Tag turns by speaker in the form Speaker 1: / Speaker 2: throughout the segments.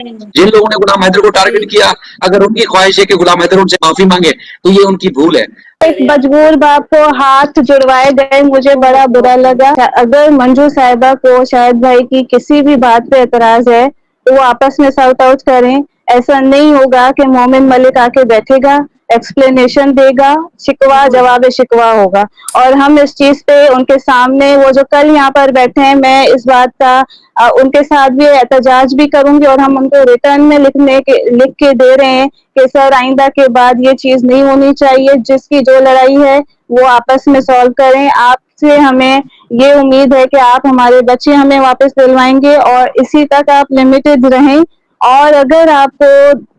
Speaker 1: जिन लोगों ने गुलाम हैदर को टारगेट किया, अगर उनकी ख्वाहिश है कि गुलाम हैदर उनसे माफी मांगे तो ये उनकी भूल है।
Speaker 2: एक मजबूर बाप को हाथ जुड़वाए गए, मुझे बड़ा बुरा लगा। अगर मंजू साहिबा को शाहिद भाई की किसी भी बात पे एतराज है तो वो आपस में सॉर्ट आउट करें। ऐसा नहीं होगा कि मोमिन मलिक आके बैठेगा, एक्सप्लेनेशन देगा, शिकवा जवाब शिकवा होगा। और हम इस चीज पे उनके सामने, वो जो कल यहाँ पर बैठे हैं, मैं इस बात का उनके साथ भी एहतजाज भी करूंगी और हम उनको रिटर्न में लिख के दे रहे हैं कि सर आइंदा के बाद ये चीज नहीं होनी चाहिए। जिसकी जो लड़ाई है वो आपस में सॉल्व करें। आपसे हमें ये उम्मीद है कि आप हमारे बच्चे हमें वापस दिलवाएंगे और इसी तक आप लिमिटेड रहें। और अगर आपको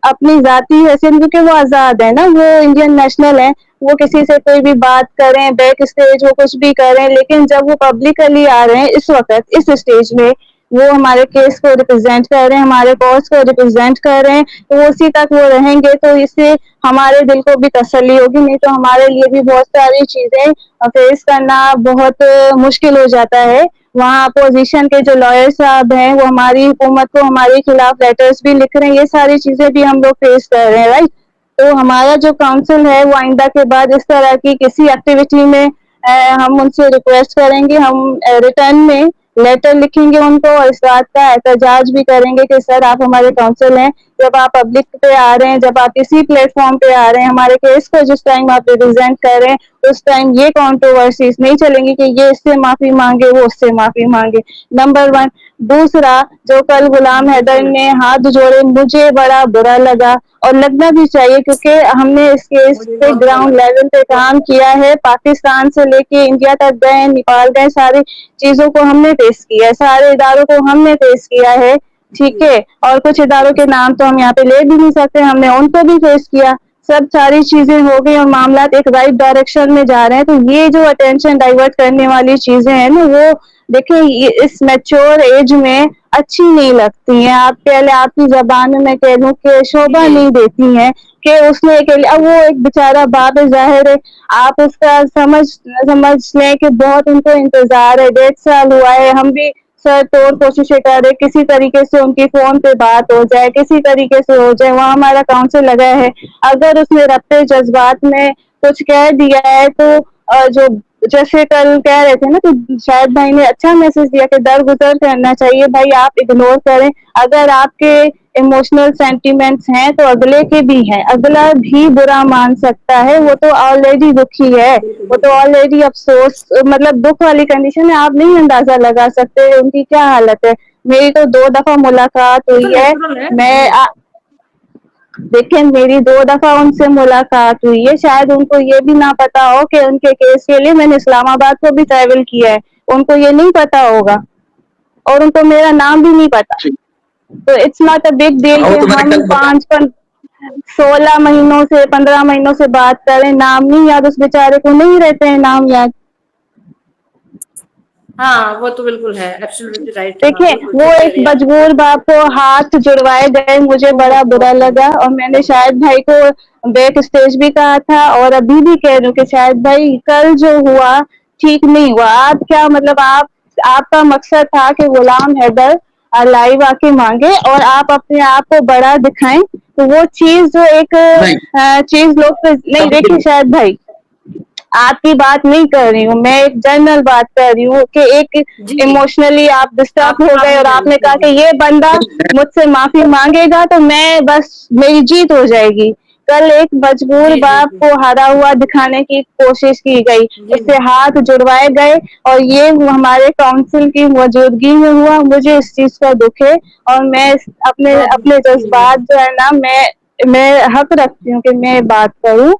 Speaker 2: अपनी जाती हैसियत, क्योंकि वो आजाद है ना, वो इंडियन नेशनल है, वो किसी से कोई भी बात करें, बैक स्टेज वो कुछ भी करें, लेकिन जब वो पब्लिकली आ रहे हैं इस वक्त इस स्टेज में, वो हमारे केस को रिप्रेजेंट कर रहे हैं, हमारे कॉज को रिप्रेजेंट कर रहे हैं, तो वो उसी तक वो रहेंगे तो इससे हमारे दिल को भी तसल्ली होगी। नहीं तो हमारे लिए भी बहुत सारी चीजें फेस करना बहुत मुश्किल हो जाता है। वहाँ अपोजिशन के जो लॉयर साहब हैं वो हमारी हुकूमत को हमारे खिलाफ लेटर्स भी लिख रहे हैं, ये सारी चीजें भी हम लोग फेस कर रहे हैं, राइट। तो हमारा जो काउंसिल है वो आइंदा के बाद इस तरह की किसी एक्टिविटी में हम उनसे रिक्वेस्ट करेंगे, हम रिटर्न में लेटर लिखेंगे उनको और इस बात का एहतजाज भी करेंगे कि सर आप हमारे काउंसिल हैं, जब आप पब्लिक पे आ रहे हैं, जब आप किसी प्लेटफॉर्म पे आ रहे हैं, हमारे केस को जिस टाइम आप रिप्रेजेंट कर रहे हैं उस टाइम ये कंट्रोवर्सीज नहीं चलेंगी कि ये इससे माफी मांगे वो उससे माफी मांगे। नंबर 1। दूसरा, जो कल गुलाम हैदर ने हाथ जोड़े, मुझे बड़ा बुरा लगा और लगना भी चाहिए, क्योंकि हमने इस केस पे ग्राउंड लेवल पे काम किया है, पाकिस्तान से लेके इंडिया तक गए, नेपाल गए, सारी चीजों को हमने फेस किया है, सारे इदारों को हमने फेस किया है, ठीक है। और कुछ इदारों के नाम तो हम यहाँ पे ले भी नहीं सकते, हमने उनको भी फेस किया, सब सारी चीजें हो गई और मामला एक राइट डायरेक्शन में जा रहे हैं। तो ये जो अटेंशन डाइवर्ट करने वाली चीजें हैं ना, वो देखिए इस मैच्योर एज में अच्छी नहीं लगती हैं। आप पहले आपकी जबान में मैं कह लूं कि शोभा नहीं देती हैं कि उसने अब वो एक बेचारा बाप है, जाहिर है आप उसका समझ लें कि बहुत उनको इंतजार है, 1.5 साल हुआ है, हम भी सर तोड़ कोशिशें कर रहे, किसी तरीके से उनकी फोन पे बात हो जाए, किसी तरीके से हो जाए, वहाँ हमारा काउंसिल लगा है। अगर उसने रब्ते जज्बात में कुछ कह दिया है तो जो जैसे कल कह रहे थे ना कि शायद भाई ने अच्छा मैसेज दिया कि दरगुजर करना चाहिए, भाई आप इग्नोर करें। अगर आपके इमोशनल सेंटिमेंट्स हैं तो अगले के भी हैं, अगला भी बुरा मान सकता है, वो तो ऑलरेडी दुखी है, वो तो ऑलरेडी अफसोस मतलब दुख वाली कंडीशन है, आप नहीं अंदाजा लगा सकते उनकी क्या हालत है। मेरी तो 2 दफा मुलाकात हुई है, देखें मेरी 2 दफा उनसे मुलाकात हुई है, शायद उनको ये भी ना पता हो कि उनके केस के लिए मैंने इस्लामाबाद को भी ट्रैवल किया है, उनको ये नहीं पता होगा और उनको मेरा नाम भी नहीं पता। तो it's not a big deal कि हम 16 महीनों से 15 महीनों से बात करें, नाम नहीं याद, उस बेचारे को नहीं रहते हैं नाम याद।
Speaker 3: हाँ वो तो बिल्कुल है, एब्सोल्युटली राइट।
Speaker 2: देखिए वो एक मजबूर बाप को हाथ जुड़वाए गए, मुझे बड़ा बुरा लगा और मैंने शाहिद भाई को बैक स्टेज भी कहा था और अभी भी कह रही हूँ कि शाहिद भाई कल जो हुआ ठीक नहीं हुआ। आप क्या मतलब आपका मकसद था कि गुलाम हैदर लाइव आके मांगे और आप अपने आप को बड़ा दिखाएं, तो वो चीज जो एक चीज लोग नहीं देखिए शाहिद भाई आपकी बात नहीं कर रही हूँ, मैं एक जनरल बात कर रही हूँ कि एक इमोशनली आप डिस्टर्ब हो गए और आपने कहा कि ये बंदा मुझसे माफी मांगेगा तो मैं बस मेरी जीत हो जाएगी। कल एक मजबूर बाप को हारा हुआ दिखाने की कोशिश की गई, उससे हाथ जुड़वाए गए और ये हमारे काउंसिल की मौजूदगी में हुआ। मुझे इस चीज का दुख है और मैं अपने जज्बात जो है ना मैं हक रखती हूँ कि मैं बात करूँ।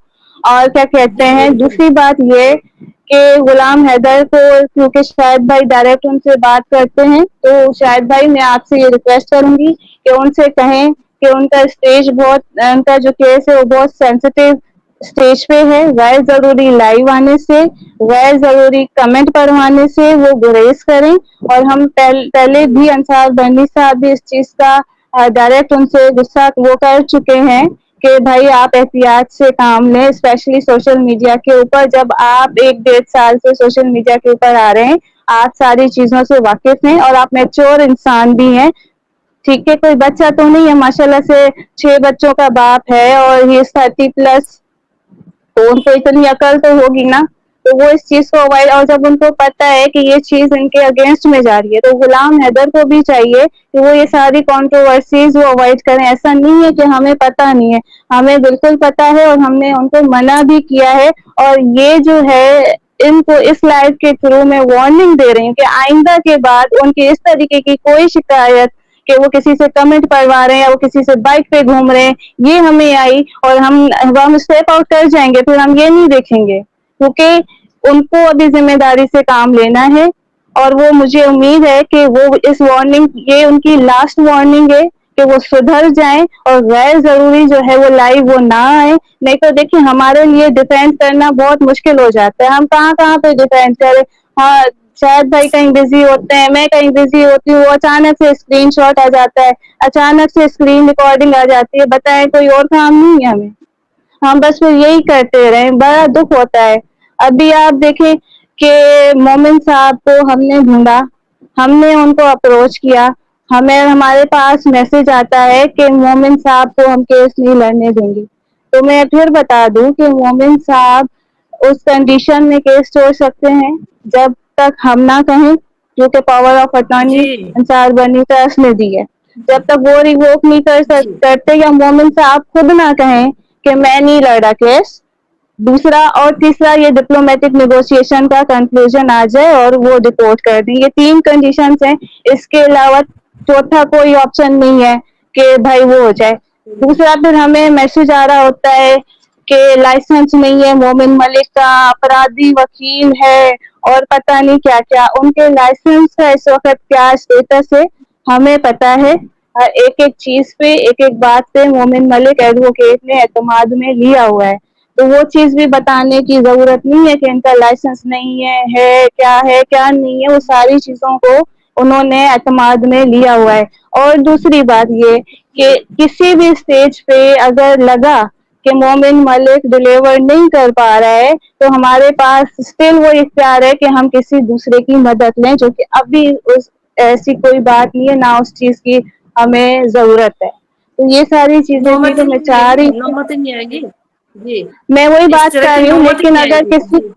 Speaker 2: और क्या कहते हैं, दूसरी बात ये कि गुलाम हैदर को क्योंकि शाहिद भाई डायरेक्ट उनसे बात करते हैं, तो शाहिद भाई मैं आपसे ये रिक्वेस्ट करूंगी कि उनसे कहें कि उनका जो केस है वो बहुत सेंसिटिव स्टेज पे है, गैर जरूरी लाइव आने से, गैर जरूरी कमेंट पढ़वाने से वो गुरेज करें। और हम पहले भी अंसार बनी साहब भी इस चीज का डायरेक्ट उनसे गुस्सा वो कर चुके हैं कि भाई आप एहतियात से काम लें, स्पेशली सोशल मीडिया के ऊपर। जब आप 1-1.5 साल से सोशल मीडिया के ऊपर आ रहे हैं, आप सारी चीजों से वाकिफ हैं और आप मैच्योर इंसान भी हैं, ठीक है, कोई बच्चा तो नहीं है, माशाल्लाह से 6 बच्चों का बाप है और ही इज 30+, तो उनको इतनी अकल तो होगी ना, तो वो इस चीज को अवॉइड, और जब उनको पता है कि ये चीज इनके अगेंस्ट में जा रही है, तो गुलाम हैदर को भी चाहिए कि वो ये सारी कंट्रोवर्सीज वो अवॉइड करें। ऐसा नहीं है कि हमें पता नहीं है, हमें बिल्कुल पता है और हमने उनको मना भी किया है, और ये जो है इनको इस लाइव के थ्रू में वार्निंग दे रही हूँ कि आइंदा के बाद उनकी इस तरीके की कोई शिकायत कि वो किसी से कमेंट करवा रहे हैं या वो किसी से बाइक पे घूम रहे हैं, ये हमें आई और हम स्टेप आउट कर जाएंगे, फिर हम ये नहीं देखेंगे, क्योंकि उनको अभी जिम्मेदारी से काम लेना है। और वो मुझे उम्मीद है कि वो इस वार्निंग, ये उनकी लास्ट वार्निंग है कि वो सुधर जाएं और गैर जरूरी जो है वो लाइव वो ना आए। नहीं तो देखिए हमारे लिए डिफेंड करना बहुत मुश्किल हो जाता है, हम कहाँ कहाँ पे डिफेंड करें। हाँ, शायद भाई कहीं बिजी होते हैं, मैं कहीं बिजी होती हूँ, अचानक से स्क्रीनशॉट आ जाता है, अचानक से स्क्रीन रिकॉर्डिंग आ जाती है, बताएं कोई और काम नहीं है हमें, हम बस फिर यही करते रहे, बड़ा दुख होता है। अभी आप देखें कि मोमिन साहब को हमने ढूंढा, हमने उनको अप्रोच किया, हमें हमारे पास मैसेज आता है कि मोमिन साहब को हम केस नहीं लड़ने देंगे। तो मैं फिर बता दूं कि मोमिन साहब उस कंडीशन में केस छोड़ सकते हैं जब तक हम ना कहें, जो कि पावर ऑफ अटॉर्नी
Speaker 3: जी
Speaker 2: अंसार बनी ट्रस्ट ने दी है, जब तक वो रिवोक नहीं
Speaker 3: जी
Speaker 2: करते या मोमिन साहब खुद ना कहें कि मैं नहीं लड़ा केस। दूसरा और तीसरा, ये डिप्लोमेटिक नेगोशिएशन का कंक्लूजन आ जाए और वो रिपोर्ट कर दें, ये 3 कंडीशंस हैं। इसके अलावा चौथा कोई ऑप्शन नहीं है कि भाई वो हो जाए। दूसरा, फिर हमें मैसेज आ रहा होता है कि लाइसेंस नहीं है मोमिन मलिक का, अपराधी वकील है और पता नहीं क्या क्या, उनके लाइसेंस का इस वक्त क्या स्टेटस है हमें पता है। एक एक चीज पे, एक एक बात पे मोमिन मलिक एडवोकेट ने एतमाद में लिया हुआ है, तो वो चीज भी बताने की जरूरत नहीं है कि इनका लाइसेंस नहीं है क्या नहीं है, वो सारी चीजों को उन्होंने एतमाद में लिया हुआ है। और दूसरी बात ये कि किसी भी स्टेज पे अगर लगा कि मोमिन मलिक डिलीवर नहीं कर पा रहा है, तो हमारे पास स्टिल वो इख्तियार है कि हम किसी दूसरे की मदद लें, जो कि अभी उस ऐसी कोई बात नहीं है, ना उस चीज की हमें जरूरत है। तो ये सारी चीजें थी
Speaker 3: नौबत
Speaker 2: जो
Speaker 3: ही
Speaker 2: मैं
Speaker 3: नहीं
Speaker 2: चाह
Speaker 3: आएगी,
Speaker 2: रही थी,
Speaker 3: नौबत ही नहीं आएगी। जी,
Speaker 2: मैं वही
Speaker 3: इस
Speaker 2: बात
Speaker 3: तरह
Speaker 2: कर
Speaker 3: की
Speaker 2: रही हूँ।
Speaker 3: नौबत ही
Speaker 2: लेकिन
Speaker 3: नहीं आएगी। जी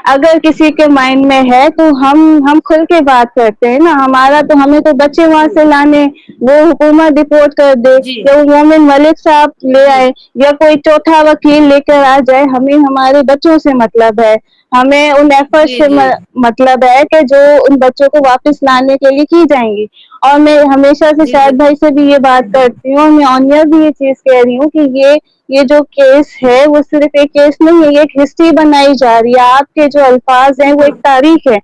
Speaker 2: अगर किसी के माइंड में है तो हम खुल के बात करते हैं ना, हमारा तो, हमें तो बच्चे वहां
Speaker 3: जी
Speaker 2: से लाने, वो हुकूमत रिपोर्ट कर दे
Speaker 3: जी
Speaker 2: या वो मोमिन मलिक साहब ले
Speaker 3: जी
Speaker 2: आए या कोई चौथा वकील लेकर आ जाए, हमें हमारे बच्चों से मतलब है, हमें उन एफर्ट
Speaker 3: जी
Speaker 2: से
Speaker 3: जी
Speaker 2: मतलब है कि जो उन बच्चों को वापस लाने के लिए की जाएंगी। और मैं हमेशा से
Speaker 3: जी
Speaker 2: शायद भाई
Speaker 3: बिल्कुल।
Speaker 2: से भी ये बात करती हूँ और मैं ऑनियर भी ये चीज कह रही हूँ कि ये जो केस है वो सिर्फ एक केस नहीं है, ये एक हिस्ट्री बनाई जा रही है, आपके जो अल्फाज हैं वो एक
Speaker 3: बिल्कुल
Speaker 2: तारीख है।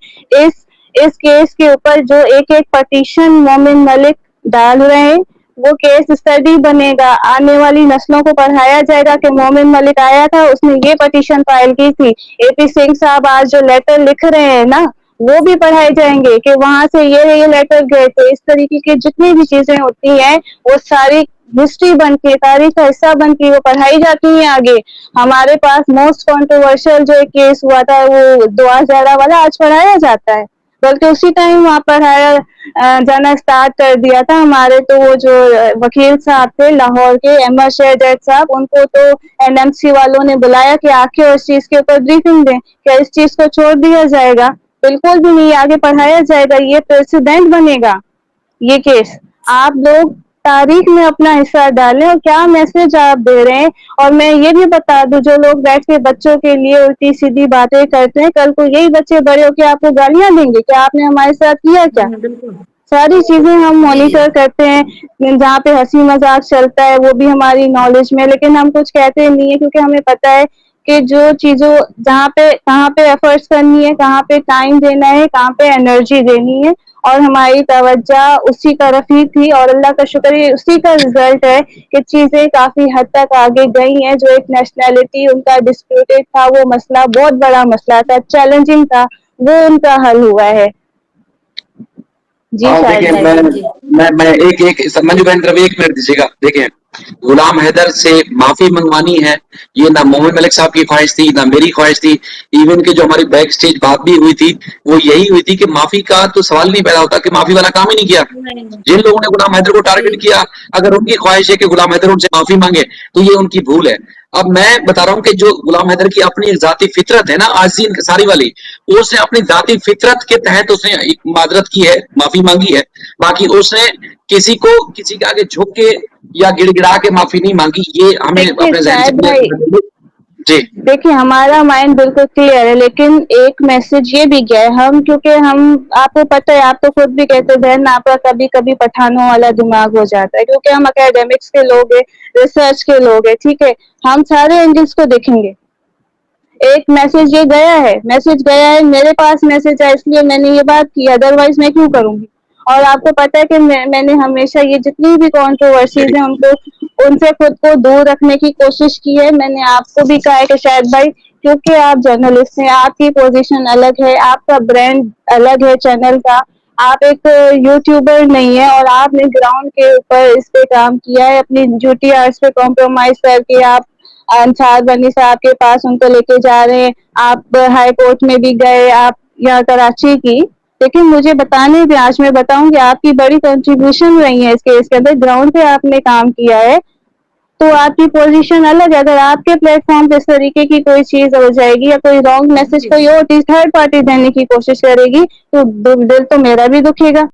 Speaker 2: इस केस के ऊपर जो एक एक पटिशन मोमिन मलिक डाल रहे हैं, वो केस स्टडी बनेगा, आने वाली नस्लों को पढ़ाया जाएगा कि मोमिन मलिक आया था, उसने ये पटिशन फाइल की थी। एपी सिंह साहब आज जो लेटर लिख रहे हैं ना, वो भी पढ़ाए जाएंगे कि वहां से ये लेटर गए थे। इस तरीके की जितनी भी चीजें होती हैं वो सारी हिस्ट्री बन के, तारीख का हिस्सा बन के वो पढ़ाई जाती है आगे। हमारे पास मोस्ट कंट्रोवर्शियल जो एक केस हुआ था वो दुआ ज़हरा वाला आज पढ़ाया जाता है, बल्कि उसी टाइम वहाँ पढ़ाया जाना स्टार्ट कर दिया था। हमारे तो वो जो वकील साहब थे लाहौर के, अहमद शेर जैद साहब, उनको तो एनएमसी वालों ने बुलाया कि आके उस चीज के ऊपर ब्रीफिंग दें, क्या इस चीज को छोड़ दिया जाएगा? बिल्कुल भी नहीं, आगे पढ़ाया जाएगा, ये प्रेसिडेंट बनेगा ये केस। आप लोग तारीख में अपना हिस्सा डालें और क्या मैसेज आप दे रहे हैं। और मैं ये भी बता दूं, जो लोग बैठ के बच्चों के लिए उल्टी सीधी बातें करते हैं, कल को यही बच्चे बड़े होकर आपको गालियां देंगे कि आपने हमारे साथ किया क्या।
Speaker 3: बिल्कुल।
Speaker 2: सारी चीजें हम
Speaker 3: जी जी
Speaker 2: मॉनिटर करते हैं, जहाँ पे हंसी मजाक चलता है वो भी हमारी नॉलेज में, लेकिन हम कुछ कहते नहीं है क्योंकि हमें पता है कि जो चीजों, जहाँ पे कहाँ पे एफर्ट्स करनी है, कहाँ पे टाइम देना है, कहाँ पे एनर्जी देनी है, और हमारी तवज्जो उसी तरफ ही थी। और अल्लाह का शुक्र है उसी का रिजल्ट है कि चीजें काफी हद तक आगे गई हैं। जो एक नेशनैलिटी उनका डिस्प्यूटेड था, वो मसला बहुत बड़ा मसला था, चैलेंजिंग था, वो उनका हल हुआ है। जी
Speaker 1: हाँ
Speaker 2: शायद
Speaker 1: देखिए,
Speaker 2: भाई।
Speaker 3: जी
Speaker 1: मैं एक एक मंजू बहन तरफ 1 मिनट दीजिएगा। देखिए, غلام حیدر سے معافی منگوانی ہے، یہ نہ محمد ملک صاحب کی خواہش تھی، نہ میری خواہش تھی. ایون کہ جو ہماری بیک سٹیج بات بھی ہوئی تھی وہ یہی ہوئی تھی کہ معافی کا تو سوال نہیں پیدا ہوتا کہ معافی والا کام ہی نہیں کیا. جن لوگوں نے غلام حیدر کو ٹارگٹ کیا، اگر ان کی خواہش ہے کہ غلام حیدر ان سے معافی مانگے تو یہ ان کی بھول ہے. اب میں بتا رہا ہوں کہ جو غلام حیدر کی اپنی ایک ذاتی فطرت ہے نا عاجزی انکساری والی، اس نے اپنی ذاتی فطرت کے تحت اس نے معذرت کی ہے، معافی مانگی ہے. باقی اس نے کسی کو کسی کے آگے جھک کے یا گڑ گڑا کے معافی نہیں مانگی. یہ ہمیں
Speaker 2: دیکھیے
Speaker 1: اپنے ذہن سے
Speaker 2: شاہد بھائی،
Speaker 1: جی
Speaker 2: دیکھیے ہمارا مائنڈ بالکل کلیئر ہے، لیکن ایک میسج یہ بھی گیا ہے ہم، کیونکہ ہم آپ کو پتہ ہے، آپ تو خود بھی کہتے بہن آپ کا کبھی کبھی پٹھانوں والا دماغ ہو جاتا ہے، کیونکہ ہم اکیڈمکس کے لوگ ہیں، ریسرچ کے لوگ ہیں، ٹھیک ہے، ہم سارے اینگلس کو دیکھیں گے. ایک میسج یہ گیا ہے میرے پاس میسج ہے، اس لیے میں نے یہ بات کی، ادروائز میں کیوں کروں گی. اور آپ کو پتہ ہے کہ میں نے ہمیشہ یہ جتنی بھی کنٹروورسیز ہیں ان سے خود کو دور رکھنے کی کوشش کی ہے. میں نے آپ کو بھی کہا ہے کہ شاید بھائی کیونکہ آپ جرنلسٹ ہیں، آپ کی پوزیشن الگ ہے، آپ کا برانڈ الگ ہے چینل کا، آپ ایک یوٹیوبر نہیں ہے، اور آپ نے گراؤنڈ کے اوپر اس پہ کام کیا ہے، اپنی ڈیوٹی آرس پہ کمپرومائز کر کے آپ انصار بنی صاحب کے پاس ان کو لے کے جا رہے ہیں. آپ ہائی کورٹ میں بھی گئے، آپ یہاں کراچی کی، لیکن مجھے بتانے بھی، آج میں بتاؤں کہ آپ کی بڑی کنٹریبیوشن رہی ہے اس کیس کے اندر، گراؤنڈ پہ آپ نے کام کیا ہے، تو آپ کی پوزیشن الگ ہے. اگر آپ کے پلیٹ فارم پہ اس طریقے کی کوئی چیز ہو جائے گی یا کوئی رانگ میسج
Speaker 3: جی
Speaker 2: کوئی اور تھرڈ پارٹی دینے کی کوشش کرے گی تو دل تو میرا بھی دکھے گا.